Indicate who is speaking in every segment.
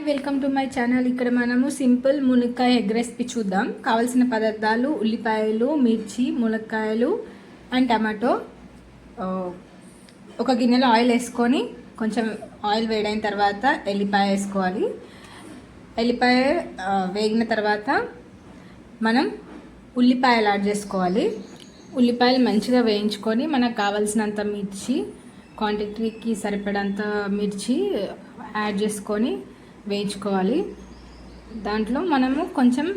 Speaker 1: Welcome to my channel. ఇక్కడ మనము simple మునక్కాయ ఎగ్ రెసిపీ చూద్దాం. కావాల్సిన పదార్థాలు ఉల్లిపాయలు, మిర్చి, మునక్కాయలు అండ్ టమాటో. ఒక గిన్నెలో ఆయిల్ వేసుకొని కొంచెం ఆయిల్ వేడైన తర్వాత ఎల్లిపాయ వేసుకోవాలి. ఎల్లిపాయ వేగిన తర్వాత మనం ఉల్లిపాయలు యాడ్ చేసుకోవాలి. ఉల్లిపాయలు మంచిగా వేయించుకొని మనకు కావాల్సినంత మిర్చి, క్వాంటిటీకి సరిపడంత మిర్చి యాడ్ చేసుకొని వేయించుకోవాలి. దాంట్లో మనము కొంచెం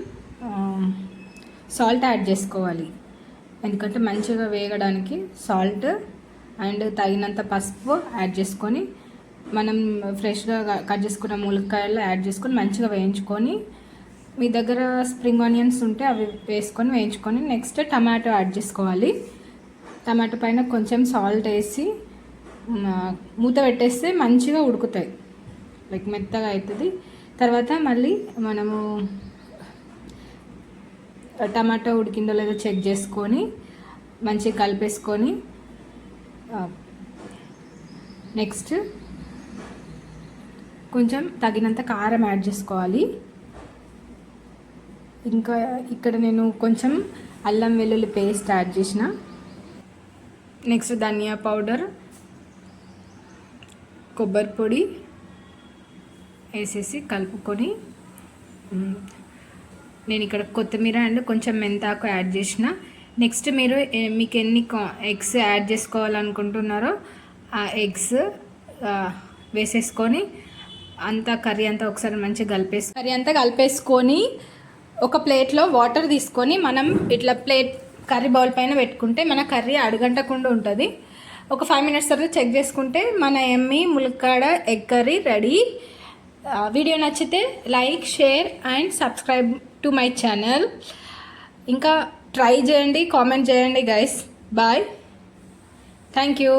Speaker 1: సాల్ట్ యాడ్ చేసుకోవాలి, ఎందుకంటే మంచిగా వేగడానికి సాల్ట్ అండ్ తగినంత పసుపు యాడ్ చేసుకొని మనం ఫ్రెష్గా కట్ చేసుకున్న ములక్కాయలు యాడ్ చేసుకొని మంచిగా వేయించుకొని, మీ దగ్గర స్ప్రింగ్ ఆనియన్స్ ఉంటే అవి వేసుకొని వేయించుకొని నెక్స్ట్ టమాటో యాడ్ చేసుకోవాలి. టమాటో పైన కొంచెం సాల్ట్ వేసి మూత పెట్టేస్తే మంచిగా ఉడుకుతాయి, లైక్ మెత్తగా అవుతుంది. తర్వాత మళ్ళీ మనము టమాటో ఉడికిందో లేదో చెక్ చేసుకొని మంచిగా కలిపేసుకొని నెక్స్ట్ కొంచెం తగినంత కారం యాడ్ చేసుకోవాలి. ఇంకా ఇక్కడ నేను కొంచెం అల్లం వెల్లుల్లి పేస్ట్ యాడ్ చేసిన. నెక్స్ట్ ధనియా పౌడర్, కొబ్బరి పొడి వేసేసి కలుపుకొని నేను ఇక్కడ కొత్తిమీర అండ్ కొంచెం మెంతాకు యాడ్ చేసిన. నెక్స్ట్ మీకు ఎన్ని ఎగ్స్ యాడ్ చేసుకోవాలనుకుంటున్నారో ఆ ఎగ్స్ వేసేసుకొని కర్రీ అంతా ఒకసారి మంచిగా కలిపేసుకొని ఒక ప్లేట్లో వాటర్ తీసుకొని మనం ఇట్లా కర్రీ బౌల్ పైన పెట్టుకుంటే మన కర్రీ అడుగంటకుండా ఉంటుంది. ఒక 5 minutes తర్వాత చెక్ చేసుకుంటే మన ఎమ్మీ ములక్కాడ ఎగ్ కర్రీ రెడీ. వీడియో నచ్చితే like, share and subscribe to my channel. ఇంకా ట్రై చేయండి, కామెంట్ చేయండి గైస్. Bye, thank you.